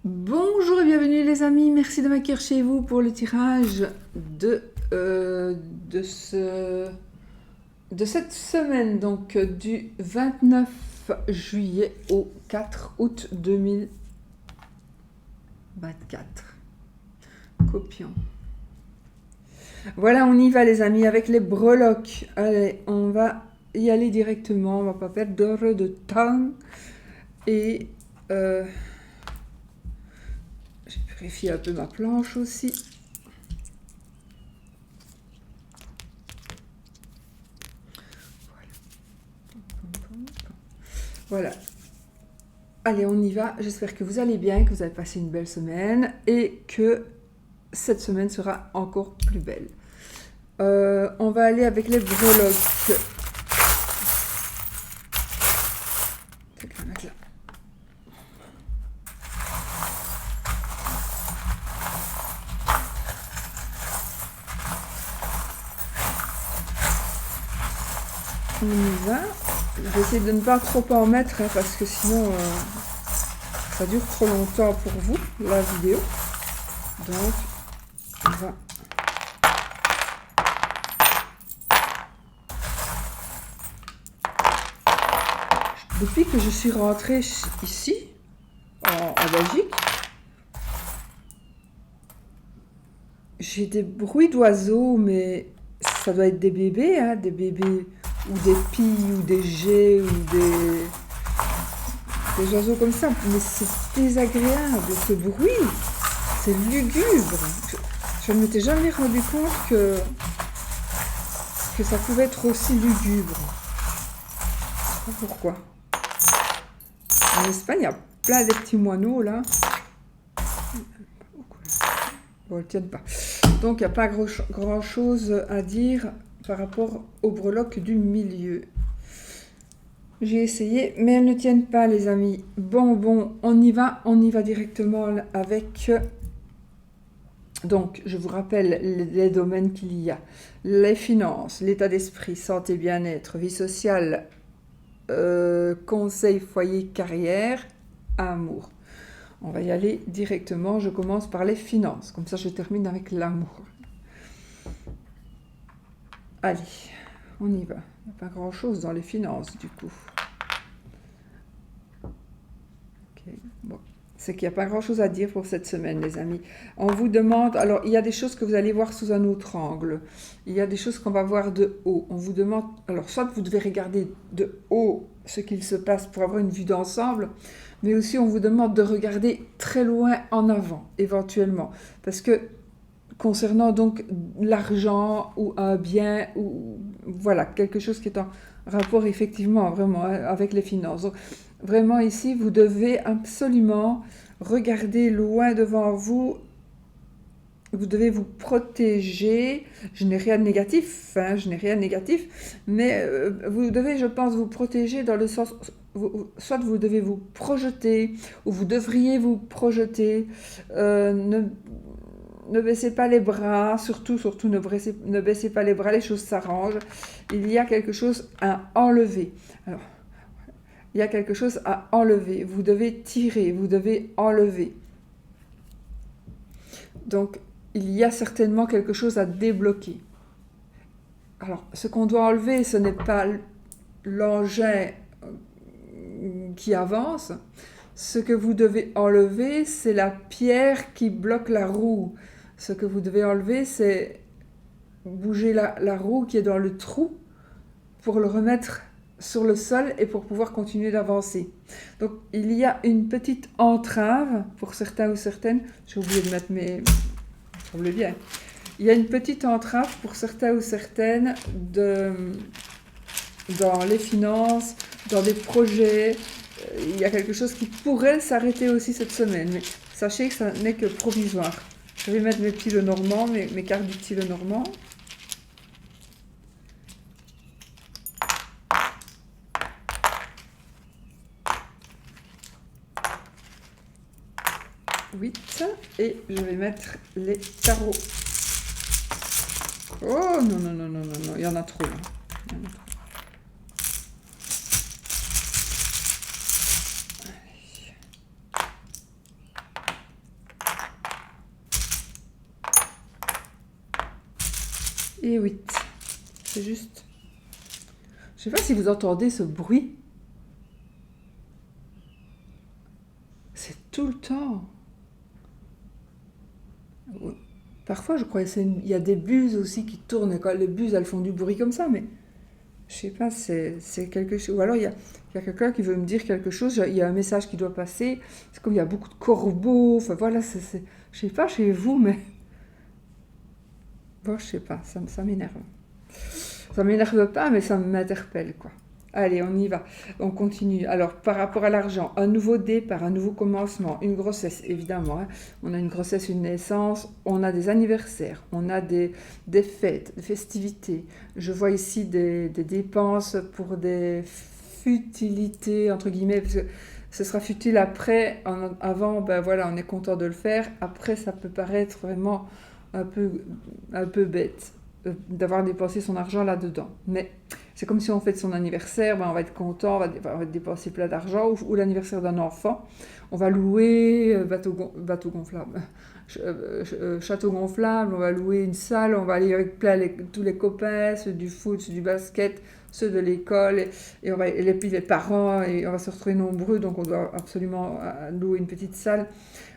Bonjour et bienvenue les amis, merci de m'accueillir chez vous pour le tirage de cette semaine, donc du 29 juillet au 4 août 2024. Copions. Voilà, on y va les amis avec les breloques. Allez, on va y aller directement, on va pas perdre d'heure de temps. Et je vérifie un peu ma planche aussi. Voilà. Allez, on y va. J'espère que vous allez bien, que vous avez passé une belle semaine et que cette semaine sera encore plus belle. On va aller avec les breloques. On y va. Je vais essayer de ne pas trop en mettre parce que sinon ça dure trop longtemps pour vous, la vidéo. Donc, on va... Depuis que je suis rentrée ici, en Belgique, j'ai des bruits d'oiseaux, mais ça doit être des bébés, hein, des bébés ou des pies ou des geais ou des oiseaux comme ça. Mais c'est désagréable, ce bruit, c'est lugubre. Je ne m'étais jamais rendu compte que ça pouvait être aussi lugubre. Je sais pas pourquoi. En Espagne, il y a plein de petits moineaux là. Bon, elles ne tiennent pas. Donc, il n'y a pas grand chose à dire par rapport aux breloques du milieu. J'ai essayé, mais elles ne tiennent pas, les amis. Bon, on y va directement avec... Donc, je vous rappelle les domaines qu'il y a. Les finances, l'état d'esprit, santé, bien-être, vie sociale, conseil, foyer, carrière, amour. On va y aller directement. Je commence par les finances. Comme ça, je termine avec l'amour. Allez, on y va. Il n'y a pas grand-chose dans les finances, du coup. Okay. Bon. C'est qu'il n'y a pas grand-chose à dire pour cette semaine, les amis. On vous demande... Alors, il y a des choses que vous allez voir sous un autre angle. Il y a des choses qu'on va voir de haut. On vous demande... Alors, soit vous devez regarder de haut ce qu'il se passe pour avoir une vue d'ensemble, mais aussi on vous demande de regarder très loin en avant, éventuellement. Parce que concernant donc l'argent ou un bien, ou voilà, quelque chose qui est en rapport effectivement vraiment avec les finances. Donc, vraiment ici, vous devez absolument regarder loin devant vous. Vous devez vous protéger. Je n'ai rien de négatif, mais vous devez, je pense, vous protéger dans le sens... soit vous devez vous projeter, ou vous devriez vous projeter. Ne baissez pas les bras, surtout ne baissez pas les bras, les choses s'arrangent. Il y a quelque chose à enlever. Alors, il y a quelque chose à enlever. Vous devez tirer, vous devez enlever. Donc, il y a certainement quelque chose à débloquer. Alors, ce qu'on doit enlever, ce n'est pas l'engin qui avance. Ce que vous devez enlever, c'est la pierre qui bloque la roue. Ce que vous devez enlever, c'est bouger la roue qui est dans le trou pour le remettre sur le sol et pour pouvoir continuer d'avancer. Donc, il y a une petite entrave pour certains ou certaines. J'ai oublié de mettre mes... Ça semble bien. Il y a une petite entrave pour certains ou certaines dans les finances, dans des projets. Il y a quelque chose qui pourrait s'arrêter aussi cette semaine. Mais sachez que ça n'est que provisoire. Je vais mettre mes petits Lenormand, mes cartes du petit Lenormand. Et je vais mettre les tarots. Oh non, il y en a trop là. Et 8. C'est juste. Je sais pas si vous entendez ce bruit. C'est tout le temps. Parfois, je crois qu'il y a des buses aussi qui tournent. Quand les buses, elles font du bruit comme ça, mais je sais pas, c'est quelque chose. Ou alors, il y a quelqu'un qui veut me dire quelque chose. Il y a un message qui doit passer. C'est comme il y a beaucoup de corbeaux. Enfin, voilà, je sais pas chez vous, mais bon, je sais pas, ça m'énerve. Ça m'énerve pas, mais ça m'interpelle, quoi. Allez, on y va. On continue. Alors, par rapport à l'argent, un nouveau départ, un nouveau commencement, une grossesse, évidemment, hein. On a une grossesse, une naissance, on a des anniversaires, on a des fêtes, des festivités. Je vois ici des dépenses pour des futilités, entre guillemets, parce que ce sera futile après. Avant, ben voilà, on est content de le faire. Après, ça peut paraître vraiment un peu, un peu bête d'avoir dépensé son argent là-dedans. Mais c'est comme si on fête son anniversaire, ben on va être content, on va dépenser plein d'argent, ou l'anniversaire d'un enfant, on va louer bateau gonflable, château gonflable, on va louer une salle, on va aller avec tous les copains, ceux du foot, ceux du basket, ceux de l'école, et puis les parents, et on va se retrouver nombreux, donc on doit absolument louer une petite salle.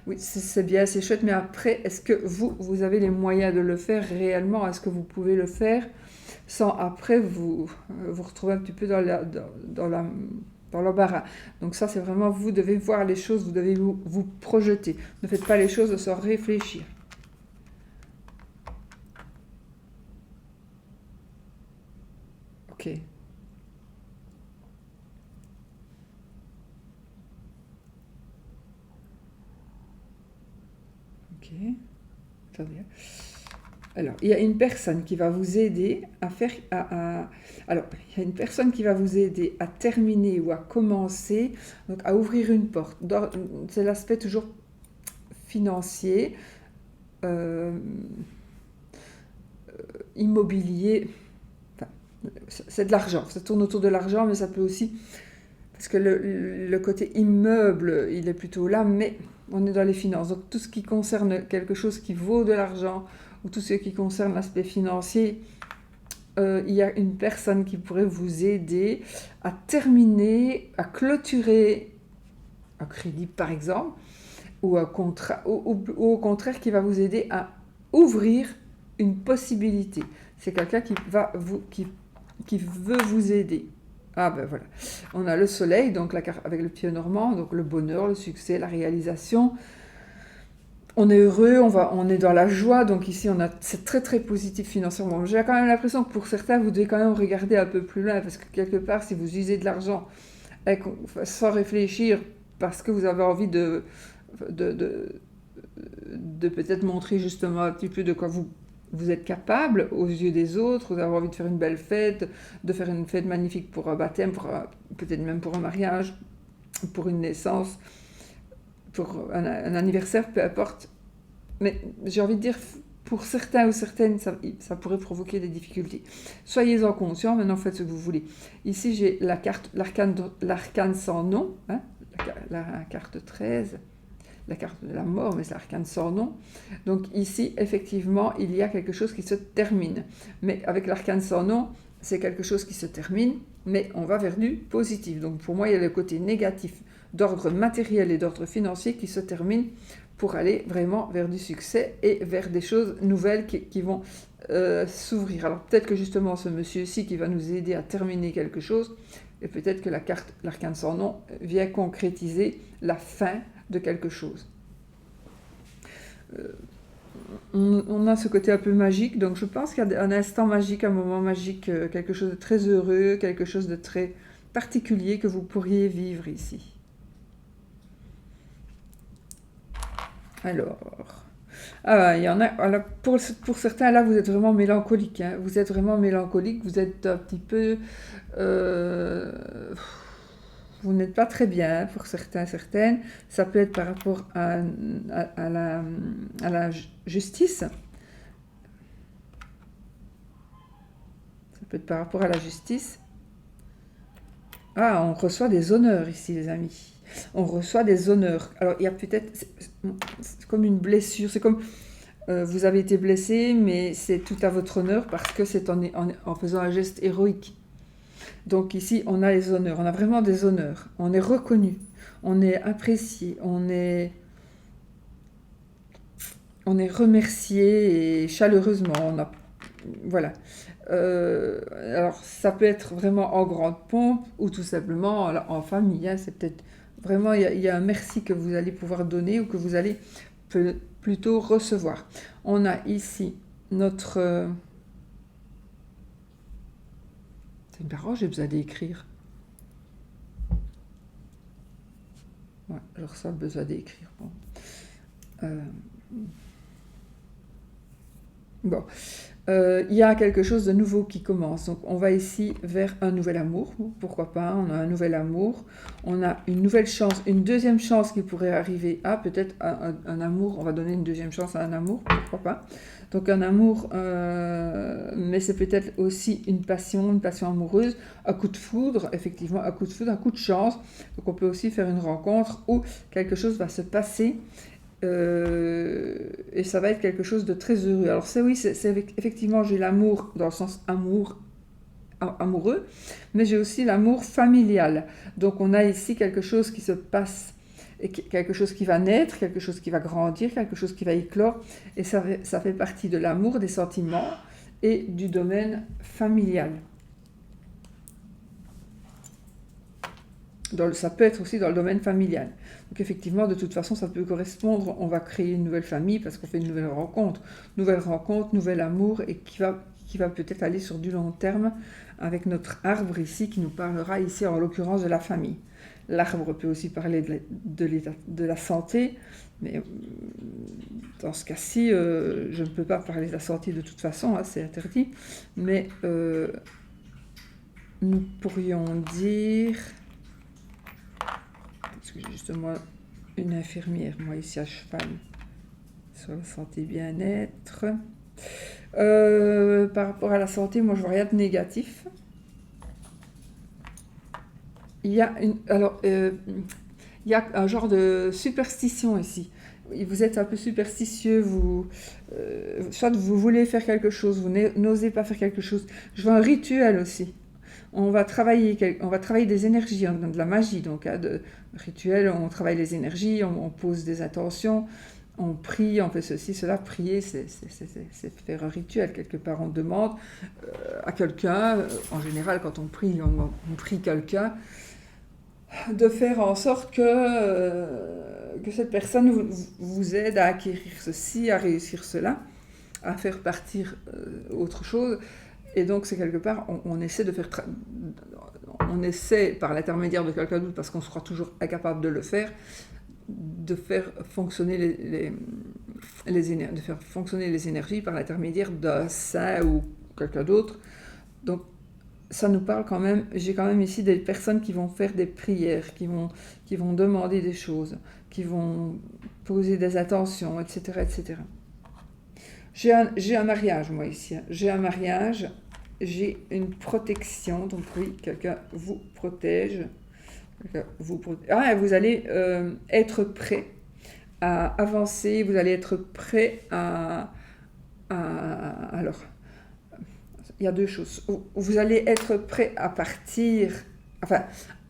Oui, c'est bien, c'est chouette, mais après, est-ce que vous avez les moyens de le faire réellement? Est-ce que vous pouvez le faire sans après vous retrouver un petit peu dans l'embarras? Donc ça, c'est vraiment, vous devez voir les choses, vous devez vous projeter. Ne faites pas les choses sans réfléchir. Ok. Ok. Attendez. Alors, il y a une personne qui va vous aider à faire... alors, il y a une personne qui va vous aider à terminer ou à commencer, donc à ouvrir une porte. C'est l'aspect toujours financier, euh, immobilier. Enfin, c'est de l'argent. Ça tourne autour de l'argent, mais ça peut aussi... Parce que le côté immeuble, il est plutôt là, mais on est dans les finances. Donc, tout ce qui concerne quelque chose qui vaut de l'argent, ou tout ce qui concerne l'aspect financier, il y a une personne qui pourrait vous aider à terminer, à clôturer un crédit par exemple, ou un contrat, ou au contraire qui va vous aider à ouvrir une possibilité. C'est quelqu'un qui veut vous aider. Ah ben voilà, on a le soleil, donc la carte avec le pied normand, donc le bonheur, le succès, la réalisation. On est heureux, on est dans la joie, donc ici c'est très très positif financièrement. J'ai quand même l'impression que pour certains, vous devez quand même regarder un peu plus loin, parce que quelque part, si vous usez de l'argent sans réfléchir, parce que vous avez envie de, de, de peut-être montrer justement un petit peu de quoi vous êtes capable aux yeux des autres, vous avez envie de faire une belle fête, de faire une fête magnifique pour un baptême, peut-être même pour un mariage, pour une naissance, pour un anniversaire, peu importe. Mais j'ai envie de dire, pour certains ou certaines, ça pourrait provoquer des difficultés. Soyez-en conscients, maintenant faites ce que vous voulez. Ici, j'ai l'arcane sans nom, hein, la carte 13, la carte de la mort, mais c'est l'arcane sans nom. Donc ici, effectivement, il y a quelque chose qui se termine. Mais avec l'arcane sans nom, c'est quelque chose qui se termine, mais on va vers du positif. Donc pour moi, il y a le côté négatif d'ordre matériel et d'ordre financier qui se termine pour aller vraiment vers du succès et vers des choses nouvelles qui vont s'ouvrir. Alors peut-être que justement ce monsieur-ci qui va nous aider à terminer quelque chose, et peut-être que l'arcane sans nom vient concrétiser la fin de quelque chose. On a ce côté un peu magique, donc je pense qu'il y a un instant magique, un moment magique, quelque chose de très heureux, quelque chose de très particulier que vous pourriez vivre ici. Alors, il y en a. Alors, pour certains, là, vous êtes vraiment mélancolique. Hein. Vous êtes vraiment mélancolique. Vous êtes un petit peu. euh, vous n'êtes pas très bien hein, pour certains, certaines. Ça peut être par rapport à la justice. Ça peut être par rapport à la justice. Ah, on reçoit des honneurs ici, les amis. On reçoit des honneurs. Alors, il y a peut-être. C'est comme une blessure. C'est comme Vous avez été blessé, mais c'est tout à votre honneur parce que c'est en faisant un geste héroïque. Donc ici, on a les honneurs, on a vraiment des honneurs. On est reconnu, on est apprécié, on est remercié et chaleureusement. Voilà. Alors, ça peut être vraiment en grande pompe ou tout simplement en famille. Hein. C'est peut-être vraiment, il y a un merci que vous allez pouvoir donner ou que vous allez plutôt recevoir. On a ici notre... c'est une parole, j'ai besoin d'écrire. Ouais, alors ça, besoin d'écrire. Bon. Bon. Il y a quelque chose de nouveau qui commence. Donc, on va ici vers un nouvel amour. Pourquoi pas? On a un nouvel amour. On a une nouvelle chance, une deuxième chance qui pourrait arriver. Ah, peut-être un amour. On va donner une deuxième chance à un amour. Pourquoi pas? Donc, un amour, mais c'est peut-être aussi une passion amoureuse, un coup de foudre, effectivement, un coup de foudre, un coup de chance. Donc, on peut aussi faire une rencontre où quelque chose va se passer. Et ça va être quelque chose de très heureux. Alors effectivement, j'ai l'amour dans le sens amoureux, mais j'ai aussi l'amour familial. Donc on a ici quelque chose qui se passe, et quelque chose qui va naître, quelque chose qui va grandir, quelque chose qui va éclore, et ça fait partie de l'amour, des sentiments et du domaine familial. Ça peut être aussi dans le domaine familial. Donc effectivement, de toute façon, ça peut correspondre, on va créer une nouvelle famille parce qu'on fait une nouvelle rencontre, nouvel amour, et qui va peut-être aller sur du long terme avec notre arbre ici, qui nous parlera ici en l'occurrence de la famille. L'arbre peut aussi parler de la santé, mais dans ce cas-ci, je ne peux pas parler de la santé de toute façon, hein, c'est interdit, mais nous pourrions dire... Parce que j'ai justement une infirmière, moi ici à cheval, sur la santé bien-être. Par rapport à la santé, moi je vois rien de négatif. Il y a un genre de superstition ici. Vous êtes un peu superstitieux, soit vous voulez faire quelque chose, vous n'osez pas faire quelque chose. Je vois un rituel aussi. On va travailler des énergies, de la magie, donc de rituel, on travaille les énergies, on pose des intentions, on prie, on fait ceci, cela. Prier, c'est faire un rituel, quelque part. On demande à quelqu'un, en général quand on prie, on prie quelqu'un, de faire en sorte que cette personne vous aide à acquérir ceci, à réussir cela, à faire partir autre chose. Et donc, c'est quelque part, on essaie de faire... on essaie, par l'intermédiaire de quelqu'un d'autre, parce qu'on sera toujours incapable de le faire, de faire fonctionner de faire fonctionner les énergies par l'intermédiaire d'un saint ou quelqu'un d'autre. Donc, ça nous parle quand même... J'ai quand même ici des personnes qui vont faire des prières, qui vont demander des choses, qui vont poser des attentions, etc., etc. J'ai un mariage, moi, ici. J'ai un mariage, j'ai une protection. Donc, oui, quelqu'un vous protège. Vous allez être prêt à avancer. Vous allez être prêt alors, il y a deux choses. Vous allez être prêt à partir... Enfin,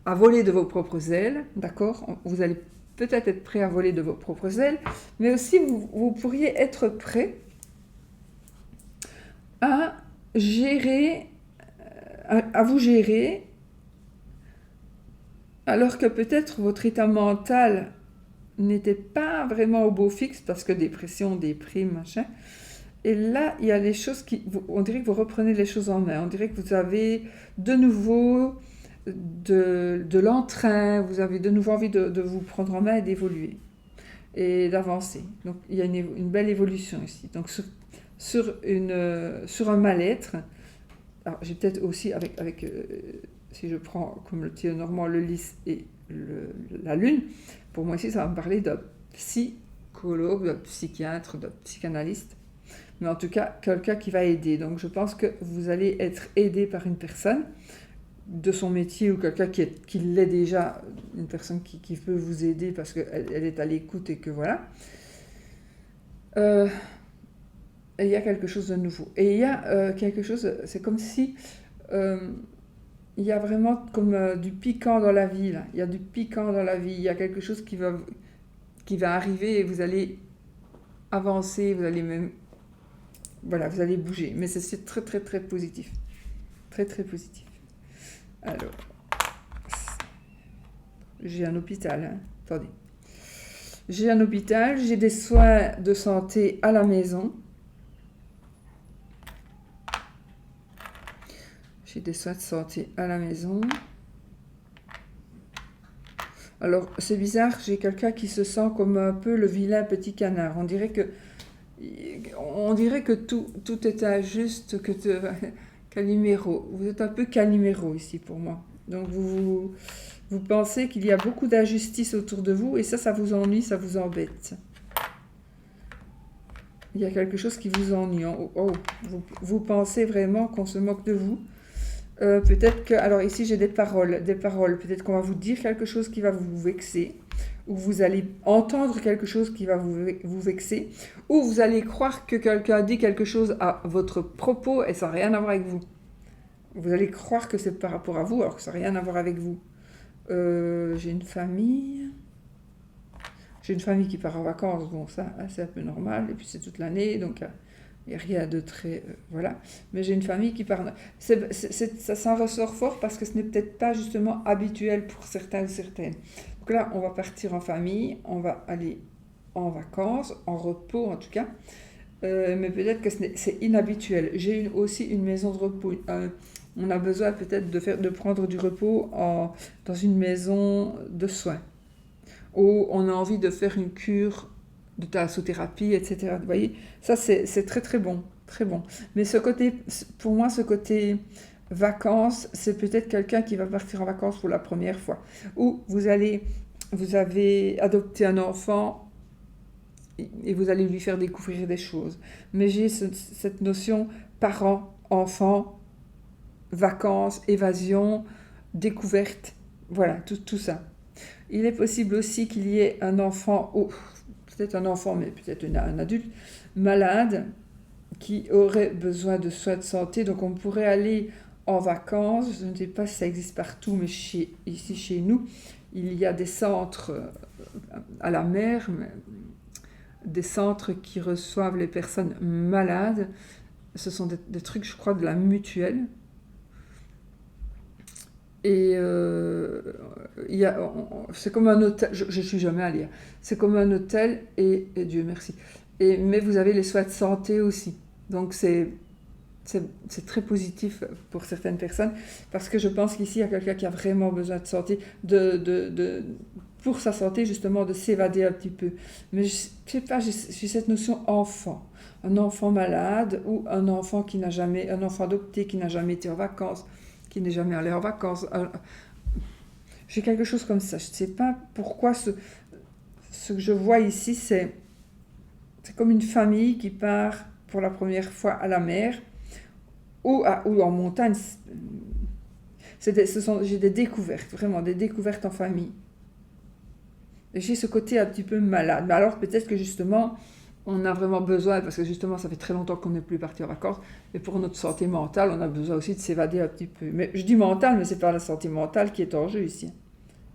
à voler de vos propres ailes, d'accord? Vous allez peut-être être prêt à voler de vos propres ailes, mais aussi vous pourriez être prêt à gérer, à vous gérer, alors que peut-être votre état mental n'était pas vraiment au beau fixe, parce que dépression, déprime, machin. Et là, il y a les choses on dirait que vous reprenez les choses en main, on dirait que vous avez de nouveau de l'entrain, vous avez de nouveau envie de vous prendre en main et d'évoluer, et d'avancer. Donc il y a une belle évolution ici. Donc sur un mal-être. Alors, j'ai peut-être aussi, si je prends comme le thé normand, le lys et la lune, pour moi ici, ça va me parler d'un psychologue, d'un psychiatre, d'un psychanalyste, mais en tout cas, quelqu'un qui va aider. Donc, je pense que vous allez être aidé par une personne de son métier ou quelqu'un qui l'est déjà, une personne qui peut vous aider parce qu'elle est à l'écoute et que voilà. Et il y a quelque chose de nouveau. Et il y a quelque chose, c'est comme si euh, il y a vraiment comme du piquant dans la vie, là. Il y a du piquant dans la vie. Il y a quelque chose qui va arriver et vous allez avancer, vous allez même, voilà, vous allez bouger. Mais c'est très, très, très positif. Très, très positif. Alors, j'ai un hôpital, hein. Attendez. J'ai un hôpital, j'ai des soins de santé à la maison. J'ai des soins de santé à la maison. Alors, c'est bizarre, j'ai quelqu'un qui se sent comme un peu le vilain petit canard. On dirait que tout est injuste, Calimero. Vous êtes un peu Calimero ici pour moi. Donc, vous pensez qu'il y a beaucoup d'injustice autour de vous et ça vous ennuie, ça vous embête. Il y a quelque chose qui vous ennuie. Vous pensez vraiment qu'on se moque de vous. Peut-être que, alors ici j'ai des paroles. Peut-être qu'on va vous dire quelque chose qui va vous vexer, ou vous allez entendre quelque chose qui va vous vexer, ou vous allez croire que quelqu'un dit quelque chose à votre propos et ça n'a rien à voir avec vous. Vous allez croire que c'est par rapport à vous alors que ça n'a rien à voir avec vous. J'ai une famille. J'ai une famille qui part en vacances, bon ça c'est un peu normal, et puis c'est toute l'année, donc il n'y a rien de très... voilà. Mais j'ai une famille qui part... ça s'en ressort fort parce que ce n'est peut-être pas justement habituel pour certains ou certaines. Donc là, on va partir en famille, on va aller en vacances, en repos en tout cas, mais peut-être que c'est inhabituel. J'ai aussi une maison de repos. On a besoin peut-être de prendre du repos dans une maison de soins, où on a envie de faire une cure de thalassothérapie, etc. Vous voyez, ça c'est très très bon, très bon. Mais pour moi, ce côté vacances, c'est peut-être quelqu'un qui va partir en vacances pour la première fois. Ou vous avez adopté un enfant et vous allez lui faire découvrir des choses. Mais j'ai cette notion parents, enfants, vacances, évasion, découverte, voilà, tout ça. Il est possible aussi qu'il y ait un enfant, peut-être un enfant, mais peut-être un adulte, malade, qui aurait besoin de soins de santé. Donc on pourrait aller en vacances, je ne sais pas si ça existe partout, mais ici chez nous, il y a des centres à la mer, des centres qui reçoivent les personnes malades. Ce sont des trucs, je crois, de la mutuelle. Et c'est comme un hôtel, je ne suis jamais allée, c'est comme un hôtel et Dieu merci. Mais vous avez les soins de santé aussi. Donc c'est très positif pour certaines personnes parce que je pense qu'ici il y a quelqu'un qui a vraiment besoin de santé, pour sa santé justement, de s'évader un petit peu. Mais je sais pas, j'ai cette notion enfant. Un enfant malade ou un enfant un enfant adopté qui n'a jamais été en vacances, qui n'est jamais allé en vacances. J'ai quelque chose comme ça. Je ne sais pas pourquoi ce que je vois ici, c'est comme une famille qui part pour la première fois à la mer ou en montagne. J'ai des découvertes, vraiment des découvertes en famille. Et j'ai ce côté un petit peu malade. Mais alors peut-être que justement, on a vraiment besoin, parce que justement ça fait très longtemps qu'on n'est plus parti en vacances, et pour notre santé mentale, on a besoin aussi de s'évader un petit peu. Mais je dis mentale, mais c'est pas la santé mentale qui est en jeu ici.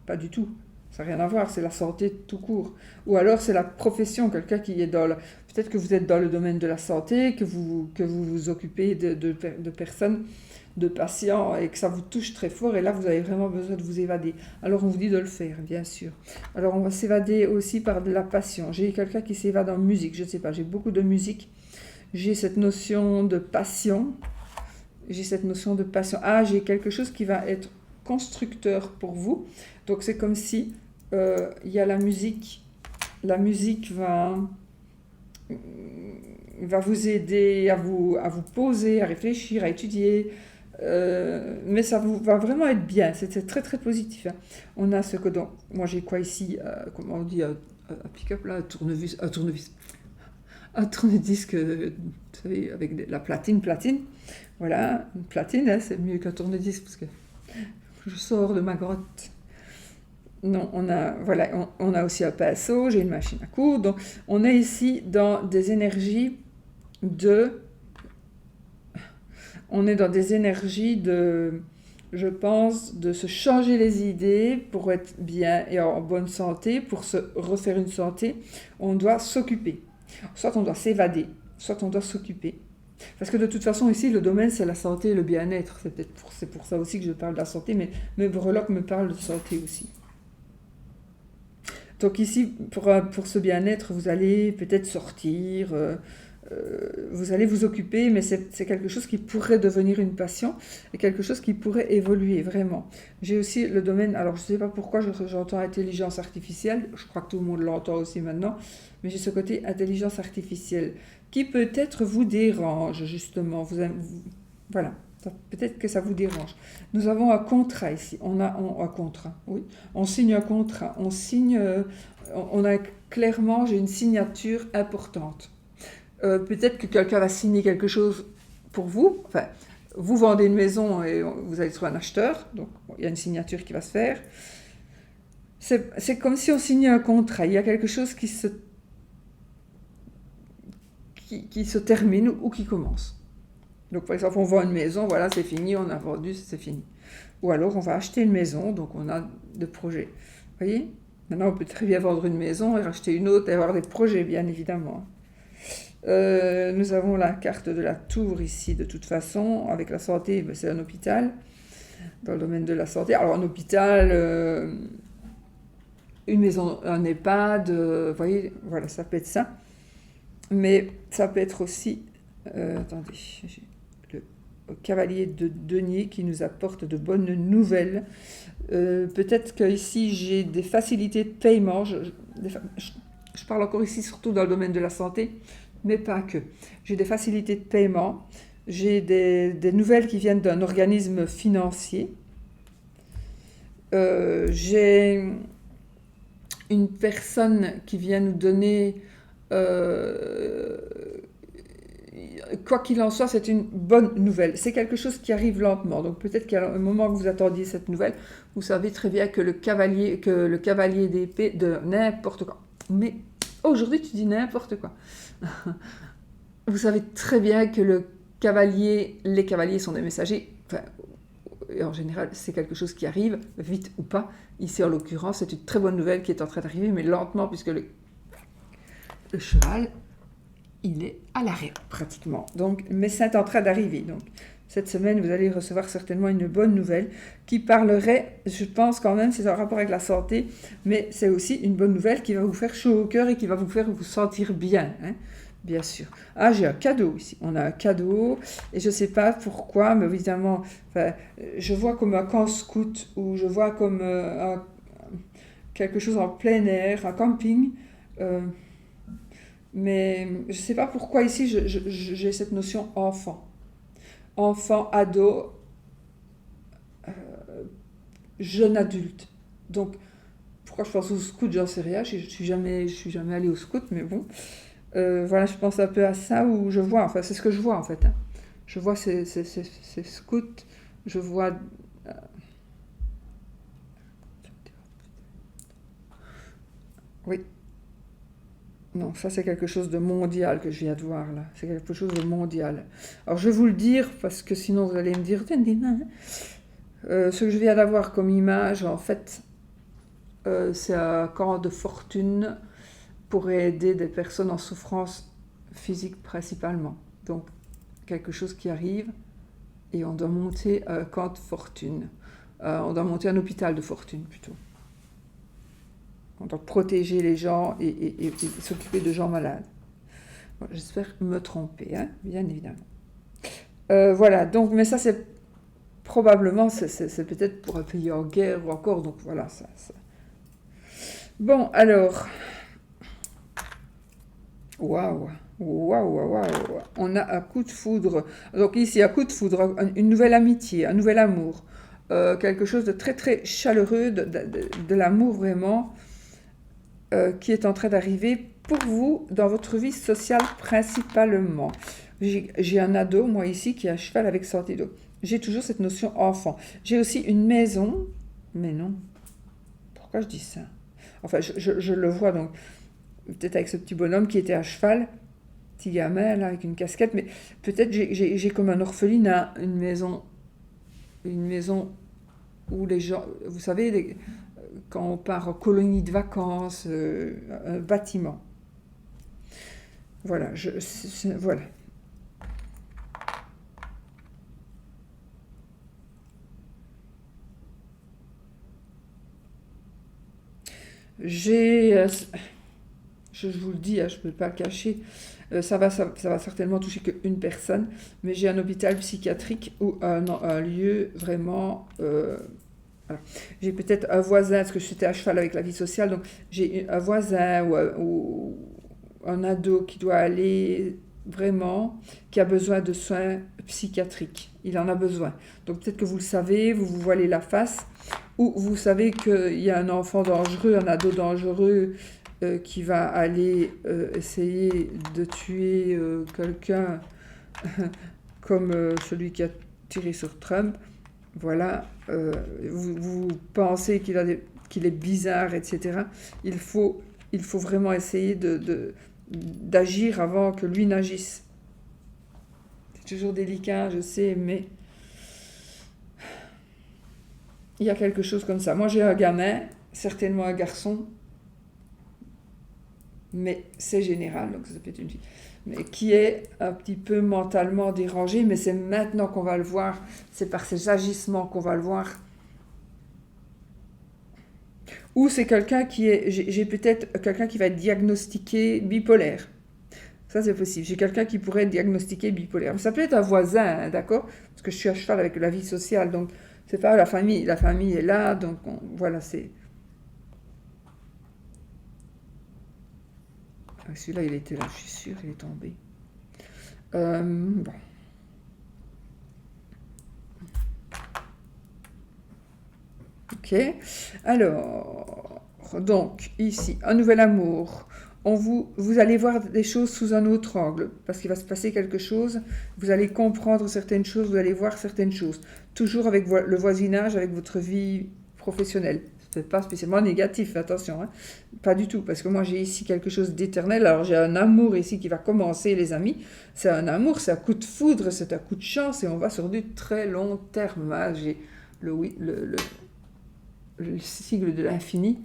Pas du tout. Ça n'a rien à voir, c'est la santé tout court. Ou alors c'est la profession, quelqu'un qui est peut-être que vous êtes dans le domaine de la santé, que vous occupez de personnes, de patients, et que ça vous touche très fort, et là vous avez vraiment besoin de vous évader. Alors on vous dit de le faire, bien sûr. Alors on va s'évader aussi par de la passion. J'ai quelqu'un qui s'évade en musique, je ne sais pas, j'ai beaucoup de musique. J'ai cette notion de passion. Ah, j'ai quelque chose qui va être constructeur pour vous. Donc c'est comme si il y a la musique. La musique va vous aider à vous poser, à réfléchir, à étudier. Mais ça va vraiment être bien. C'est très très positif, hein. On a moi j'ai quoi ici, comment on dit, un pick-up là, un tourne-disque, vous savez, avec la platine. Voilà, une platine, hein, c'est mieux qu'un tourne-disque parce que je sors de ma grotte. Non, on a aussi un pinceau, j'ai une machine à coudre. Donc, on est ici dans des énergies de... On est dans des énergies de, je pense, de se changer les idées pour être bien et en bonne santé, pour se refaire une santé. On doit s'occuper. Soit on doit s'évader, soit on doit s'occuper. Parce que de toute façon, ici, le domaine, c'est la santé et le bien-être. C'est pour ça aussi que je parle de la santé, mais Breloque me parle de santé aussi. Donc ici, pour ce bien-être, vous allez peut-être sortir, vous allez vous occuper, mais c'est quelque chose qui pourrait devenir une passion et quelque chose qui pourrait évoluer vraiment. J'ai aussi le domaine, alors je ne sais pas pourquoi j'entends intelligence artificielle, je crois que tout le monde l'entend aussi maintenant, mais j'ai ce côté intelligence artificielle qui peut-être vous dérange justement. Voilà. Peut-être que ça vous dérange. Nous avons un contrat ici. On a un contrat, oui. On signe un contrat. On a clairement, j'ai une signature importante. Peut-être que quelqu'un va signer quelque chose pour vous. Enfin, vous vendez une maison et vous allez trouver un acheteur. Donc, il y a une signature qui va se faire. C'est comme si on signait un contrat. Il y a quelque chose qui se termine ou qui commence. Donc, par exemple, on vend une maison, voilà, c'est fini, on a vendu, c'est fini. Ou alors, on va acheter une maison, donc on a des projets. Vous voyez? Maintenant, on peut très bien vendre une maison et racheter une autre et avoir des projets, bien évidemment. Nous avons la carte de la tour ici, de toute façon. Avec la santé, ben, c'est un hôpital, dans le domaine de la santé. Alors, un hôpital, une maison, un EHPAD, vous voyez, voilà, ça peut être ça. Mais ça peut être aussi... attendez, j'ai le cavalier de denier qui nous apporte de bonnes nouvelles. Peut-être qu'ici, j'ai des facilités de paiement. Je parle encore ici surtout dans le domaine de la santé, mais pas que. J'ai des facilités de paiement. J'ai des nouvelles qui viennent d'un organisme financier. J'ai une personne qui vient nous donner... quoi qu'il en soit, c'est une bonne nouvelle. C'est quelque chose qui arrive lentement. Donc peut-être qu'à un moment que vous attendiez cette nouvelle, vous savez très bien que le cavalier d'épée de n'importe quoi. Mais aujourd'hui, tu dis n'importe quoi. Vous savez très bien que les cavaliers sont des messagers. Enfin, et en général, c'est quelque chose qui arrive, vite ou pas. Ici, en l'occurrence, c'est une très bonne nouvelle qui est en train d'arriver, mais lentement, puisque le cheval... il est à l'arrêt pratiquement. Donc, mais c'est en train d'arriver. Donc, cette semaine, vous allez recevoir certainement une bonne nouvelle qui parlerait, je pense quand même, c'est en rapport avec la santé, mais c'est aussi une bonne nouvelle qui va vous faire chaud au cœur et qui va vous faire vous sentir bien, hein, bien sûr. Ah, j'ai un cadeau ici. On a un cadeau et je ne sais pas pourquoi, mais évidemment, enfin, je vois comme un camp scout ou je vois comme quelque chose en plein air, un camping. Mais je ne sais pas pourquoi ici j'ai cette notion enfant. Enfant, ado, jeune adulte. Donc, pourquoi je pense au scout, j'en sais rien. Je ne suis jamais allée au scout, mais bon. Voilà, je pense un peu à ça où je vois, enfin, c'est ce que je vois en fait. Hein. Je vois ces scouts, je vois. Oui. Non, ça c'est quelque chose de mondial que je viens de voir là. C'est quelque chose de mondial. Alors je vais vous le dire parce que sinon vous allez me dire, ce que je viens d'avoir comme image, en fait, c'est un camp de fortune pour aider des personnes en souffrance physique principalement. Donc quelque chose qui arrive et on doit monter un camp de fortune. On doit monter un hôpital de fortune plutôt. On doit protéger les gens et s'occuper de gens malades. Bon, j'espère me tromper, hein, bien évidemment. Voilà, donc, mais ça c'est probablement, c'est peut-être pour un pays en guerre ou encore, donc voilà. Ça. Bon, alors, waouh, on a un coup de foudre. Donc ici, un coup de foudre, une nouvelle amitié, un nouvel amour, quelque chose de très très chaleureux, de l'amour vraiment. Qui est en train d'arriver pour vous dans votre vie sociale principalement. J'ai un ado, moi ici, qui est à cheval avec sortie d'eau. J'ai toujours cette notion enfant. J'ai aussi une maison, mais non. Pourquoi je dis ça? Enfin, je le vois donc, peut-être avec ce petit bonhomme qui était à cheval. petit gamin là avec une casquette, mais peut-être j'ai comme un orphelinat, une maison où les gens, vous savez, quand on part en colonie de vacances, un bâtiment. Voilà, voilà. J'ai, je vous le dis, hein, je ne peux pas le cacher, ça va certainement toucher qu'une personne, mais j'ai un hôpital psychiatrique ou un lieu vraiment... voilà. J'ai peut-être un voisin, parce que j'étais à cheval avec la vie sociale, donc j'ai un voisin ou un ado qui doit aller vraiment, qui a besoin de soins psychiatriques. Il en a besoin. Donc peut-être que vous le savez, vous vous voilez la face, ou vous savez qu'il y a un enfant dangereux, un ado dangereux qui va aller essayer de tuer quelqu'un comme celui qui a tiré sur Trump. Voilà, vous pensez qu'il est bizarre, etc. Il faut, il faut vraiment essayer d'agir avant que lui n'agisse. C'est toujours délicat, je sais, mais il y a quelque chose comme ça. Moi, j'ai un gamin, certainement un garçon, mais c'est général, donc ça peut être une fille, mais qui est un petit peu mentalement dérangé, mais c'est maintenant qu'on va le voir, c'est par ses agissements qu'on va le voir. Ou c'est quelqu'un j'ai peut-être quelqu'un qui va être diagnostiqué bipolaire. Ça, c'est possible. J'ai quelqu'un qui pourrait être diagnostiqué bipolaire. Mais ça peut être un voisin, hein, d'accord? Parce que je suis à cheval avec la vie sociale, donc c'est pas la famille. La famille est là, donc voilà, c'est... Ah, celui-là, il était là, je suis sûre, il est tombé. Bon. Ok. Alors, donc, ici, un nouvel amour. Vous allez voir des choses sous un autre angle, parce qu'il va se passer quelque chose, vous allez comprendre certaines choses, vous allez voir certaines choses. Toujours avec le voisinage, avec votre vie professionnelle. Ce n'est pas spécialement négatif, attention, hein. Pas du tout, parce que moi j'ai ici quelque chose d'éternel. Alors j'ai un amour ici qui va commencer, les amis. C'est un amour, c'est un coup de foudre, c'est un coup de chance, et on va sur du très long terme. Hein. J'ai le sigle de l'infini,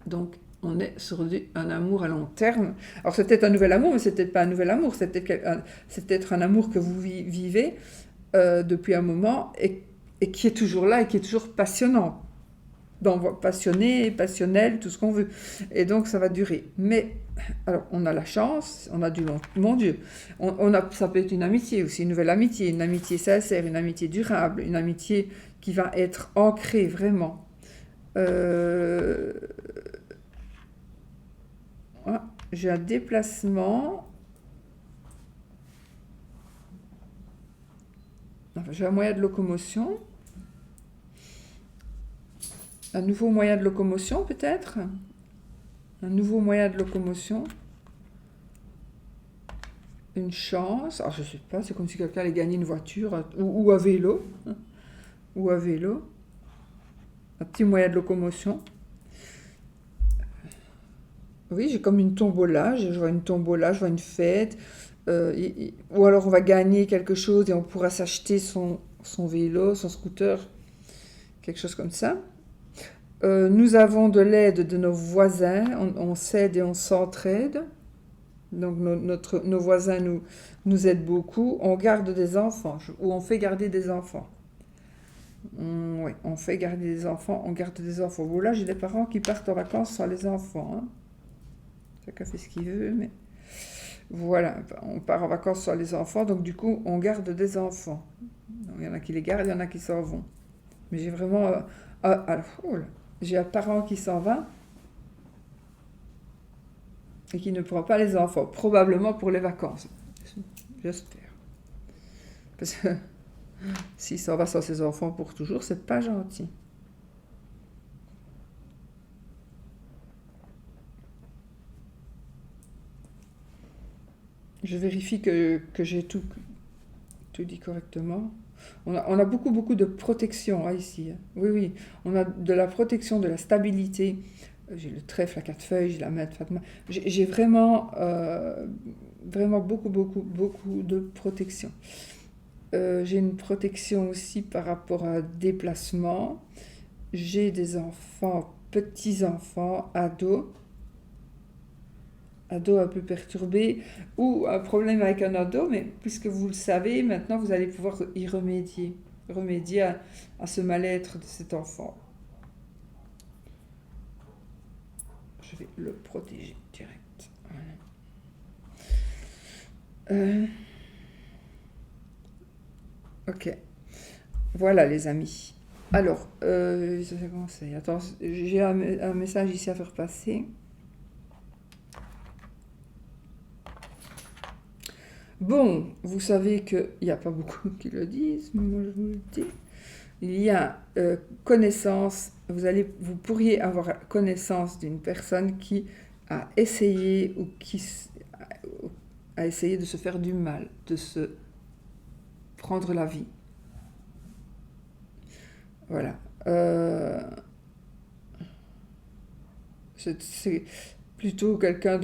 donc on est sur un amour à long terme. Alors c'est peut-être un nouvel amour, mais c'est peut-être pas un nouvel amour, c'est peut-être un amour que vous vivez depuis un moment et qui est toujours là et qui est toujours passionnant. Passionné, passionnel, tout ce qu'on veut. Et donc ça va durer. Mais alors on a la chance, on a du long. Mon Dieu, ça peut être une amitié aussi, une nouvelle amitié, une amitié sincère, une amitié durable, une amitié qui va être ancrée vraiment. J'ai un déplacement. Enfin, j'ai un moyen de locomotion. Un nouveau moyen de locomotion, peut-être? Un nouveau moyen de locomotion. Une chance. Alors, je ne sais pas, c'est comme si quelqu'un allait gagner une voiture ou un vélo. Ou un vélo. Un petit moyen de locomotion. Oui, j'ai comme une tombola. Je vois une tombola, je vois une fête. Ou alors on va gagner quelque chose et on pourra s'acheter son vélo, son scooter. Quelque chose comme ça. Nous avons de l'aide de nos voisins, on s'aide et on s'entraide. Donc nos voisins nous aident beaucoup. On garde des enfants, ou on fait garder des enfants. Oui, on fait garder des enfants, on garde des enfants. Bon, là, j'ai des parents qui partent en vacances sans les enfants. Hein. Chacun fait ce qu'il veut, mais voilà, on part en vacances sans les enfants, donc du coup, on garde des enfants. Donc, il y en a qui les gardent, il y en a qui s'en vont. Mais j'ai vraiment... j'ai un parent qui s'en va et qui ne prend pas les enfants, probablement pour les vacances. J'espère. Parce que s'il s'en va sans ses enfants pour toujours, c'est pas gentil. Je vérifie que j'ai tout dit correctement. On a beaucoup de protection hein, ici. Oui, oui. On a de la protection, de la stabilité. J'ai le trèfle à 4 feuilles, j'ai la main de Fatma. J'ai vraiment vraiment beaucoup, beaucoup, beaucoup de protection. J'ai une protection aussi par rapport à un déplacement. J'ai des enfants, petits-enfants, ados un peu perturbés ou un problème avec un ado, mais puisque vous le savez, maintenant vous allez pouvoir y remédier à ce mal-être de cet enfant. Je vais le protéger direct. Voilà. Ok. Voilà les amis. Alors, attends, j'ai un message ici à faire passer. Bon, vous savez qu'il n'y a pas beaucoup qui le disent, mais moi je vous le dis. Il y a connaissance, vous pourriez avoir connaissance d'une personne qui a essayé ou qui a essayé de se faire du mal, de se prendre la vie. Voilà. C'est plutôt quelqu'un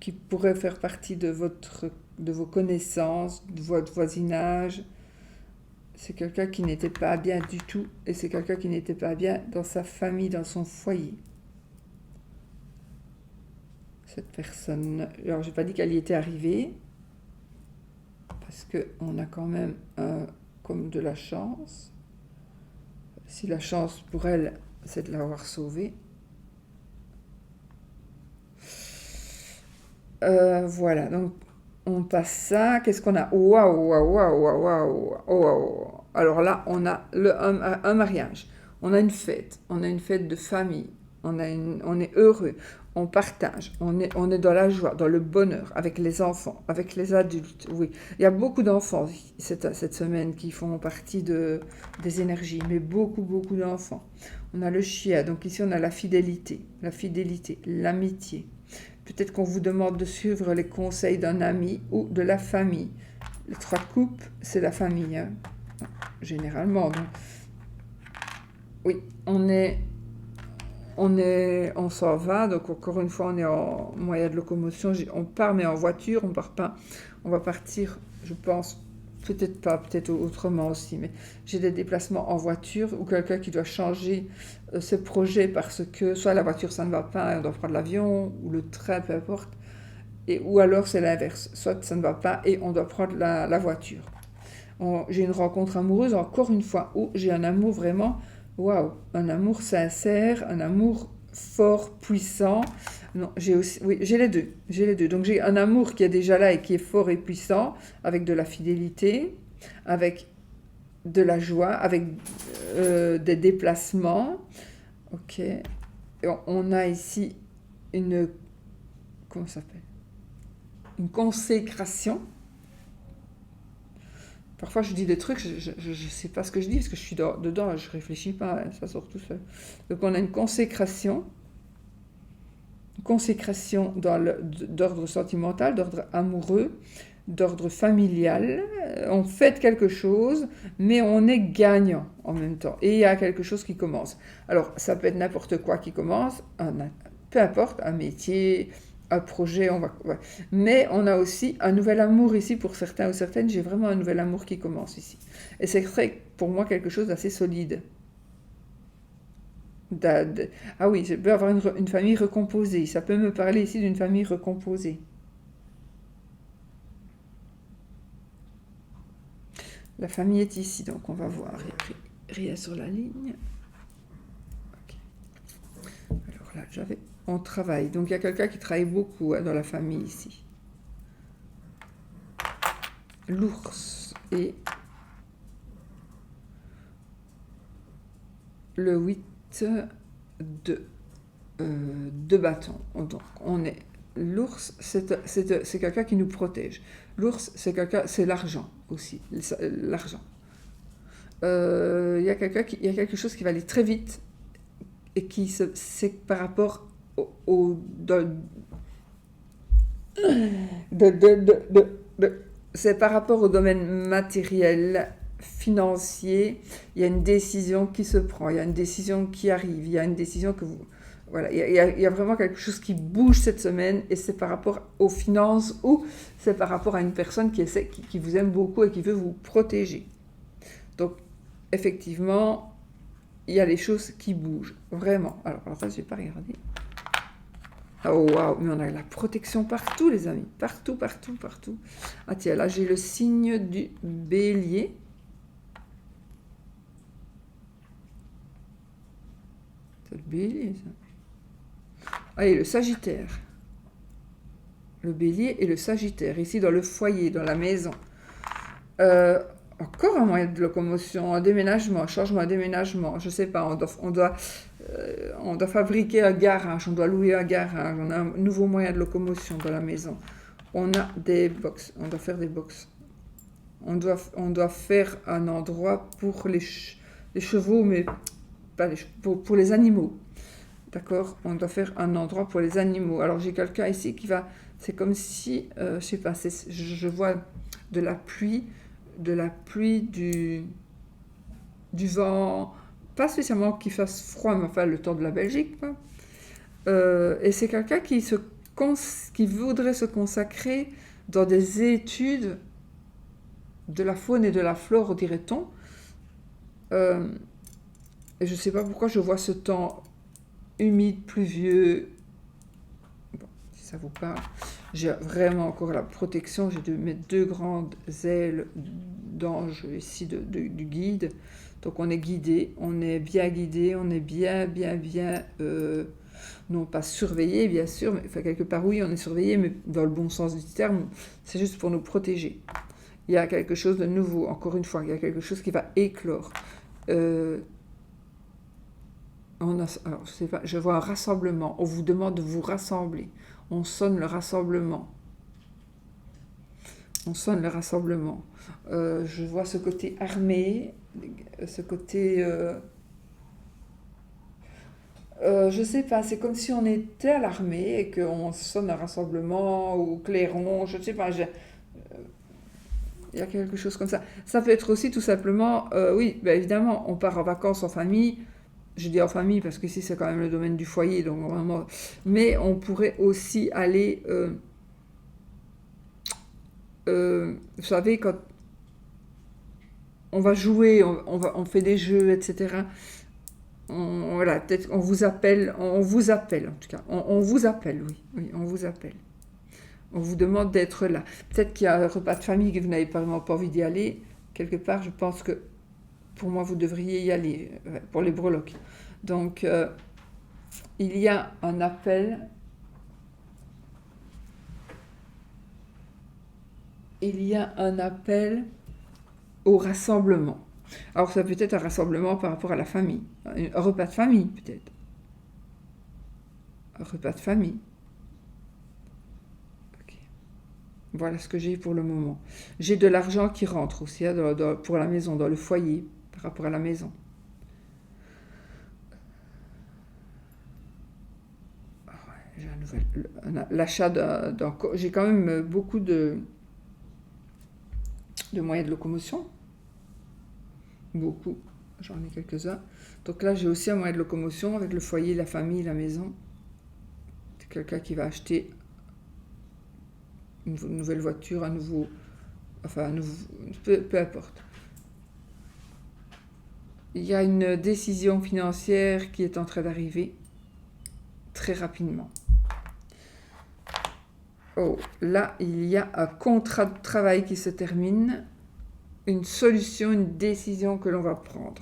qui pourrait faire partie de vos connaissances, de votre voisinage. C'est quelqu'un qui n'était pas bien du tout, et c'est quelqu'un qui n'était pas bien dans sa famille, dans son foyer. Cette personne, alors j'ai pas dit qu'elle y était arrivée, parce qu'on a quand même comme de la chance. Si la chance pour elle, c'est de l'avoir sauvée. Voilà, donc on passe ça. Qu'est-ce qu'on a? Waouh, waouh, waouh, waouh, waouh. Alors là, on a un mariage. On a une fête. On a une fête de famille. On est heureux. On partage. On est dans la joie, dans le bonheur, avec les enfants, avec les adultes. Oui, il y a beaucoup d'enfants cette semaine qui font partie des énergies, mais beaucoup, beaucoup d'enfants. On a le chien. Donc ici, on a la fidélité, l'amitié. Peut-être qu'on vous demande de suivre les conseils d'un ami ou de la famille. Les 3 coupes, c'est la famille, hein, généralement. Donc, oui, on s'en va. Donc encore une fois, on est en moyen de locomotion. On part, mais en voiture, on part pas. On va partir, je pense, peut-être pas, peut-être autrement aussi. Mais j'ai des déplacements en voiture ou quelqu'un qui doit changer ses projets parce que soit la voiture ça ne va pas et on doit prendre l'avion ou le train, peu importe. Ou alors c'est l'inverse, soit ça ne va pas et on doit prendre la voiture. J'ai une rencontre amoureuse, encore une fois, où j'ai un amour vraiment, waouh, un amour sincère, un amour fort, puissant. Non, j'ai les deux. Donc j'ai un amour qui est déjà là et qui est fort et puissant, avec de la fidélité, avec de la joie, avec des déplacements. Ok. Et on a ici comment ça s'appelle? Une consécration. Parfois, je dis des trucs, je ne sais pas ce que je dis, parce que je suis dedans, je ne réfléchis pas, hein, ça sort tout seul. Donc, on a une consécration d'ordre sentimental, d'ordre amoureux, d'ordre familial. On fête quelque chose, mais on est gagnant en même temps. Et il y a quelque chose qui commence. Alors, ça peut être n'importe quoi qui commence, peu importe, un métier, un projet, mais on a aussi un nouvel amour ici pour certains ou certaines. J'ai vraiment un nouvel amour qui commence ici. Et c'est pour moi quelque chose d'assez solide. Ah oui, je peux avoir une famille recomposée. Ça peut me parler ici d'une famille recomposée. La famille est ici, donc on va voir. Rien sur la ligne. Okay. Alors là, on travaille. Donc il y a quelqu'un qui travaille beaucoup dans la famille ici. L'ours et le 8 de bâton. Donc on est l'ours, c'est quelqu'un qui nous protège. L'ours, c'est l'argent aussi, l'argent. Il y a quelque chose qui va aller très vite et c'est par rapport c'est par rapport au domaine matériel, financier. Il y a une décision qui se prend, il y a une décision qui arrive, il y a une décision que Voilà, il y a vraiment quelque chose qui bouge cette semaine et c'est par rapport aux finances ou c'est par rapport à une personne qui vous aime beaucoup et qui veut vous protéger. Donc, effectivement, il y a des choses qui bougent, vraiment. Alors ça, je ne vais pas regarder. Oh waouh, mais on a la protection partout, les amis. Partout, partout, partout. Ah tiens, là, j'ai le signe du bélier. C'est le bélier, ça. Ah, et le sagittaire. Le bélier et le sagittaire, ici dans le foyer, dans la maison. Encore un moyen de locomotion, un déménagement, un changement, un déménagement. Je ne sais pas, on doit fabriquer un garage, on doit louer un garage, on a un nouveau moyen de locomotion dans la maison. On a des box, on doit faire des box. On doit faire un endroit pour les chevaux, mais pas pour les animaux. D'accord? On doit faire un endroit pour les animaux. Alors j'ai quelqu'un ici qui va... C'est comme si, je sais pas, je vois de la pluie, du vent, pas spécialement qu'il fasse froid, mais enfin le temps de la Belgique, quoi. Et c'est quelqu'un qui voudrait se consacrer dans des études de la faune et de la flore, dirait-on. Et je ne sais pas pourquoi je vois ce temps humide, pluvieux. Bon, si ça vous parle. J'ai vraiment encore la protection. J'ai mes 2 grandes ailes d'ange ici du guide. Donc on est guidé, on est bien guidé, on est bien, non pas surveillé bien sûr, mais enfin, quelque part oui on est surveillé, mais dans le bon sens du terme, c'est juste pour nous protéger. Il y a quelque chose de nouveau, encore une fois, il y a quelque chose qui va éclore. Alors, je vois un rassemblement, on vous demande de vous rassembler, on sonne le rassemblement. Je vois ce côté armé, ce côté... je sais pas, c'est comme si on était à l'armée et qu'on sonne un rassemblement ou clairon, je sais pas, il y a quelque chose comme ça. Ça peut être aussi tout simplement, oui, ben évidemment, on part en vacances en famille. Je dis en famille parce qu'ici c'est quand même le domaine du foyer, donc vraiment. Mais on pourrait aussi aller, vous savez, quand on va jouer, on fait des jeux, etc. Voilà, peut-être on vous appelle en tout cas. On vous appelle, oui, on vous appelle. On vous demande d'être là. Peut-être qu'il y a un repas de famille que vous n'avez vraiment pas envie d'y aller. Quelque part, je pense que pour moi, vous devriez y aller, pour les breloques. Donc, il y a un appel. Il y a un appel au rassemblement. Alors, ça peut être un rassemblement par rapport à la famille. Un repas de famille, peut-être. Un repas de famille. Voilà ce que j'ai pour le moment. J'ai de l'argent qui rentre aussi pour la maison, dans le foyer, par rapport à la maison. J'ai l'achat j'ai quand même beaucoup de moyens de locomotion. Beaucoup. J'en ai quelques-uns. Donc là, j'ai aussi un moyen de locomotion avec le foyer, la famille, la maison. C'est quelqu'un qui va acheter une nouvelle voiture, peu importe. Il y a une décision financière qui est en train d'arriver très rapidement. Oh, là, il y a un contrat de travail qui se termine, une solution, une décision que l'on va prendre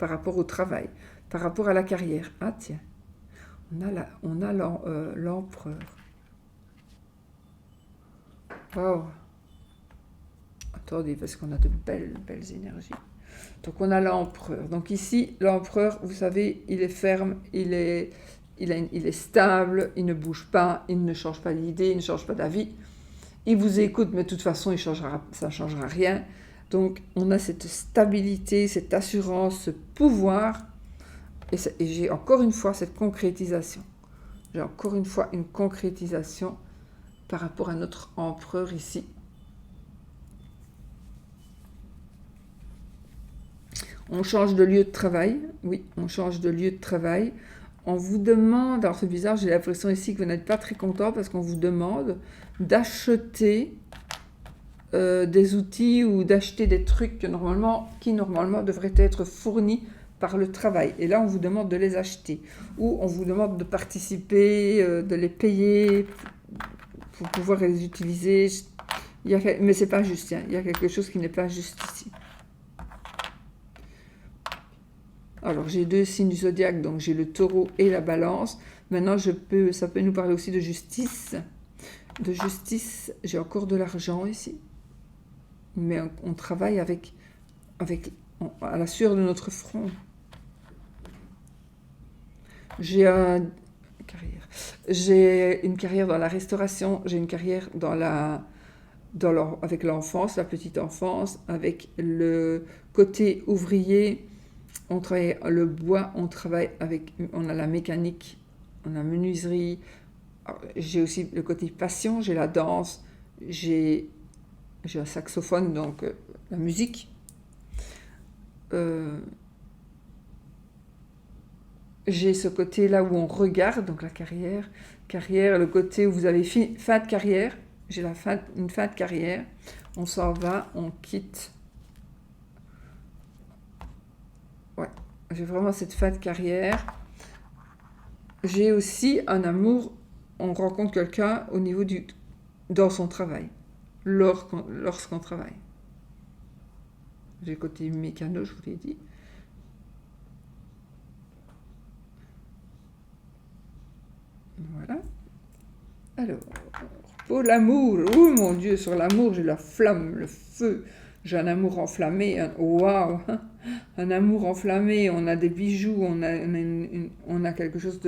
par rapport au travail, par rapport à la carrière. Ah tiens, on a l'empereur. Wow. Attendez, parce qu'on a de belles énergies. Donc on a l'empereur. Donc ici, l'empereur, vous savez, il est ferme, il est stable, il ne bouge pas, il ne change pas d'idée, il ne change pas d'avis. Il vous écoute, mais de toute façon, ça ne changera rien. Donc on a cette stabilité, cette assurance, ce pouvoir. Et j'ai encore une fois cette concrétisation. J'ai encore une fois une concrétisation par rapport à notre empereur ici. On change de lieu de travail, oui, on change de lieu de travail. on vous demande, alors c'est bizarre, j'ai l'impression ici que vous n'êtes pas très content parce qu'on vous demande d'acheter des outils ou d'acheter des trucs qui normalement devraient être fournis par le travail. Et là, on vous demande de les acheter. Ou on vous demande de participer, de les payer pour pouvoir les utiliser. Mais c'est pas juste, hein. Il y a quelque chose qui n'est pas juste ici. Alors, j'ai 2 signes du zodiaque, donc j'ai le taureau et la balance. Maintenant, ça peut nous parler aussi de justice. De justice, j'ai encore de l'argent ici. Mais on travaille à la sueur de notre front. J'ai une carrière dans la restauration, j'ai une carrière avec l'enfance, la petite enfance, avec le côté ouvrier. On travaille le bois, on a la mécanique, on a la menuiserie. J'ai aussi le côté passion, j'ai la danse, j'ai un saxophone, donc la musique. J'ai ce côté là où on regarde, donc la carrière, le côté où vous avez fin de carrière. J'ai une fin de carrière. On s'en va, on quitte. Ouais, j'ai vraiment cette fin de carrière. J'ai aussi un amour. On rencontre quelqu'un au niveau dans son travail, lorsqu'on travaille. J'ai le côté mécano, je vous l'ai dit. Voilà. Alors, pour l'amour, oh mon Dieu, sur l'amour, j'ai la flamme, le feu. J'ai un amour enflammé, waouh, un amour enflammé. On a des bijoux, on a quelque chose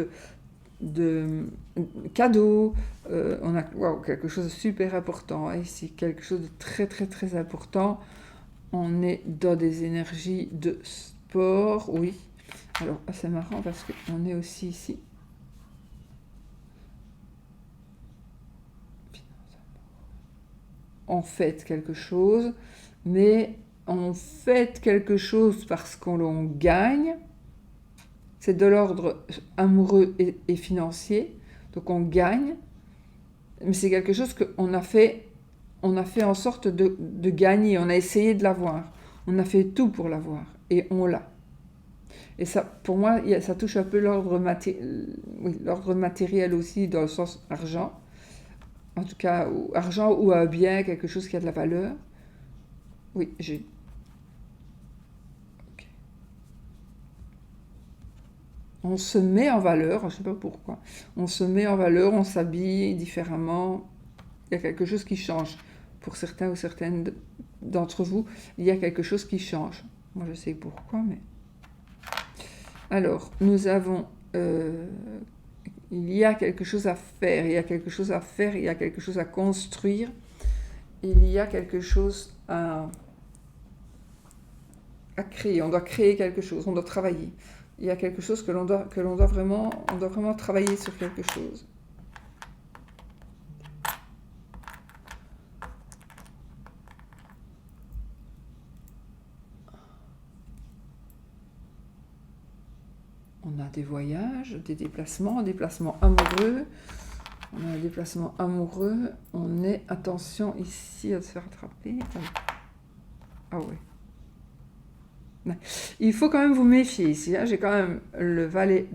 de cadeau. On a quelque chose de super important. Ici, quelque chose de très très très important. On est dans des énergies de sport, oui. Alors, c'est marrant parce qu'on est aussi ici. On fête quelque chose, mais on fête quelque chose parce qu'on gagne. C'est de l'ordre amoureux et financier, donc on gagne, mais c'est quelque chose qu'on a fait, en sorte de gagner, on a essayé de l'avoir, on a fait tout pour l'avoir, et on l'a. Et ça, pour moi, ça touche un peu l'ordre matériel aussi, dans le sens argent. En tout cas, argent ou un bien, quelque chose qui a de la valeur. Oui, j'ai... Okay. On se met en valeur, je ne sais pas pourquoi. On se met en valeur, on s'habille différemment. Il y a quelque chose qui change. Pour certains ou certaines d'entre vous, il y a quelque chose qui change. Moi, je sais pourquoi, mais... Alors, nous avons... il y a quelque chose à faire, il y a quelque chose à faire, il y a quelque chose à construire, il y a quelque chose à créer, on doit créer quelque chose, on doit travailler. Il y a quelque chose on doit vraiment travailler sur quelque chose. On a des voyages, des déplacements amoureux. On a un déplacement amoureux. On est, attention ici, à se faire attraper. Ah ouais. Il faut quand même vous méfier ici. Hein. J'ai quand même le valet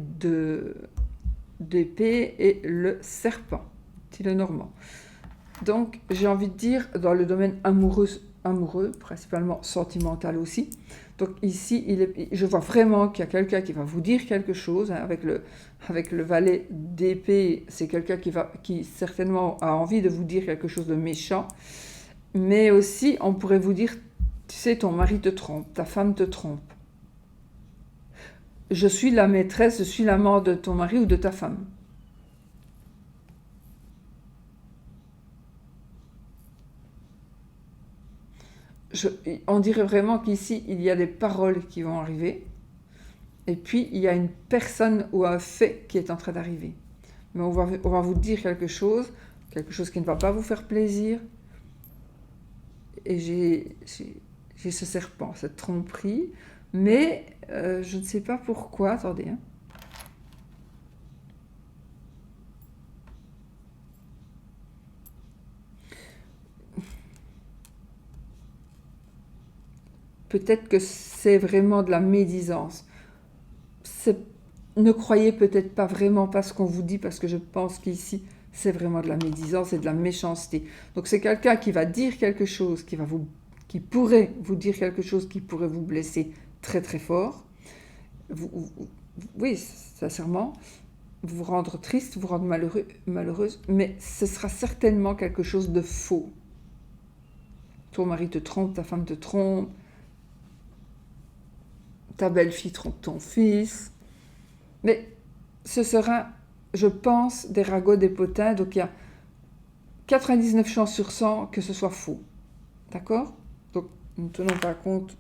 d'épée et le serpent, le normand. Donc, j'ai envie de dire, dans le domaine amoureux, principalement sentimental aussi. Donc ici, je vois vraiment qu'il y a quelqu'un qui va vous dire quelque chose. Hein, avec le valet d'épée, c'est quelqu'un qui certainement a envie de vous dire quelque chose de méchant. Mais aussi, on pourrait vous dire, tu sais, ton mari te trompe, ta femme te trompe. Je suis la maîtresse, je suis l'amant de ton mari ou de ta femme. On dirait vraiment qu'ici, il y a des paroles qui vont arriver. Et puis, il y a une personne ou un fait qui est en train d'arriver. Mais on va vous dire quelque chose qui ne va pas vous faire plaisir. Et j'ai ce serpent, cette tromperie. Mais je ne sais pas pourquoi. Attendez. Hein. peut-être que c'est vraiment de la médisance. Ne croyez peut-être pas vraiment pas ce qu'on vous dit, parce que je pense qu'ici, c'est vraiment de la médisance et de la méchanceté. Donc c'est quelqu'un qui va dire quelque chose, qui pourrait vous dire quelque chose qui pourrait vous blesser très très fort. Oui, sincèrement, vous rendre triste, vous rendre malheureuse, mais ce sera certainement quelque chose de faux. Ton mari te trompe, ta femme te trompe, ta belle-fille trompe ton fils. Mais ce sera, je pense, des ragots, des potins. Donc il y a 99 chances sur 100 que ce soit faux. D'accord? Donc nous ne tenons pas compte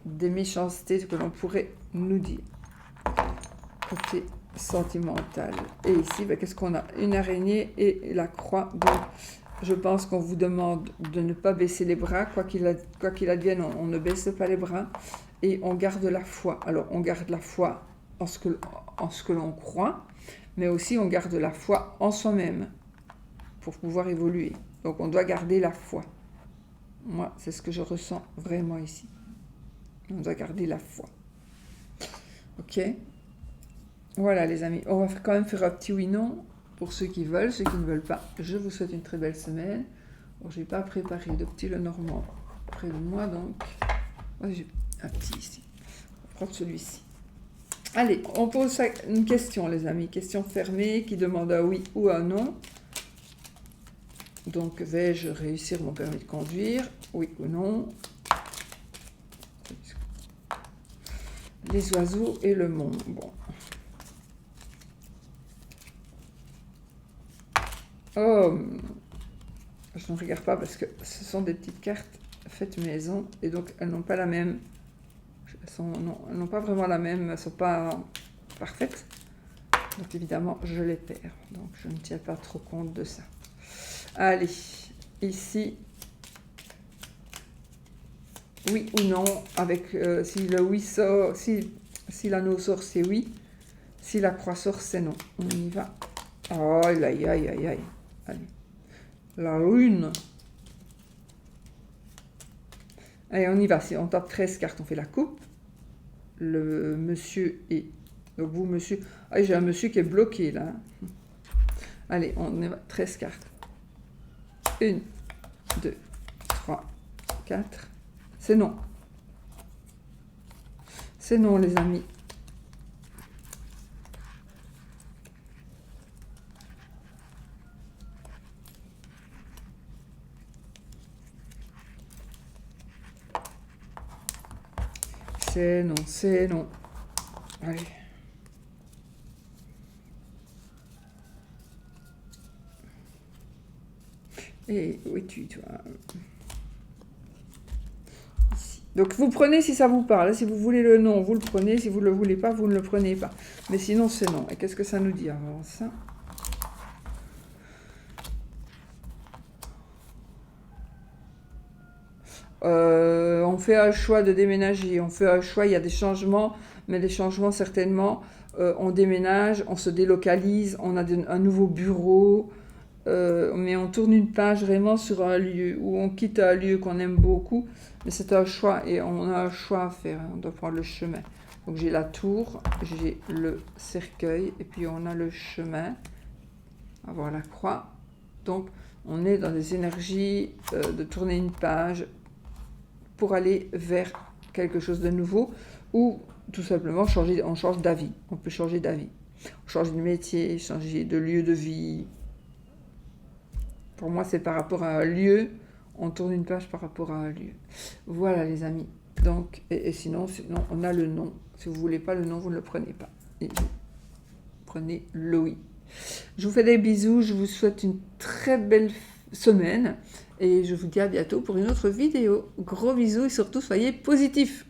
des méchancetés que l'on pourrait nous dire. Côté sentimental. Et ici, qu'est-ce qu'on a? Une araignée et la croix. Donc je pense qu'on vous demande de ne pas baisser les bras. Quoi qu'il advienne, on ne baisse pas les bras. Et on garde la foi. Alors on garde la foi en ce que l'on croit, mais aussi on garde la foi en soi-même pour pouvoir évoluer. Donc on doit garder la foi. Moi, c'est ce que je ressens vraiment ici. On doit garder la foi. Ok? Voilà les amis, on va quand même faire un petit oui-non pour ceux qui veulent, ceux qui ne veulent pas. Je vous souhaite une très belle semaine. Bon, je n'ai pas préparé de petit Lenormand près de moi, donc j'ai un petit ici. On va prendre celui-ci. Allez, on pose une question, les amis. Question fermée qui demande un oui ou un non. Donc, vais-je réussir mon permis de conduire? Oui ou non? Les oiseaux et le monde. Bon. Oh, je ne regarde pas parce que ce sont des petites cartes faites maison et donc elles n'ont pas la même. Elles n'ont pas vraiment la même, elles ne sont pas parfaites. Donc évidemment, je les perds. Donc je ne tiens pas trop compte de ça. Allez, ici, oui ou non, avec si le oui sort, si l'anneau sort, c'est oui. Si la croix sort, c'est non. On y va. Oh, aïe, aïe, aïe, aïe. Allez. La lune. Allez, on y va. Si on tape 13 cartes, on fait la coupe. Le monsieur est... Donc vous, monsieur... Ah, j'ai un monsieur qui est bloqué, là. Allez, on y va. 13 cartes. 1, 2, 3, 4. C'est non. C'est non, les amis. C'est non, c'est non. Allez. Et oui, tu vois. Ici. Donc vous prenez si ça vous parle. Si vous voulez le non, vous le prenez. Si vous ne le voulez pas, vous ne le prenez pas. Mais sinon, c'est non. Et qu'est-ce que ça nous dit avant ça? On fait un choix de déménager, on fait un choix, il y a des changements, mais des changements certainement, on déménage, on se délocalise, on a un nouveau bureau, mais on tourne une page vraiment sur un lieu, où on quitte un lieu qu'on aime beaucoup, mais c'est un choix, et on a un choix à faire, on doit prendre le chemin. Donc j'ai la tour, j'ai le cercueil, et puis on a le chemin, avoir la croix. Donc on est dans des énergies de tourner une page, pour aller vers quelque chose de nouveau, ou tout simplement on change d'avis. On peut changer d'avis. On change de métier, changer de lieu de vie. Pour moi, c'est par rapport à un lieu. On tourne une page par rapport à un lieu. Voilà, les amis. Donc, et sinon, on a le non. Si vous ne voulez pas le non, vous ne le prenez pas. Et vous prenez le oui. Je vous fais des bisous. Je vous souhaite une très belle semaine. Et je vous dis à bientôt pour une autre vidéo. Gros bisous et surtout soyez positifs.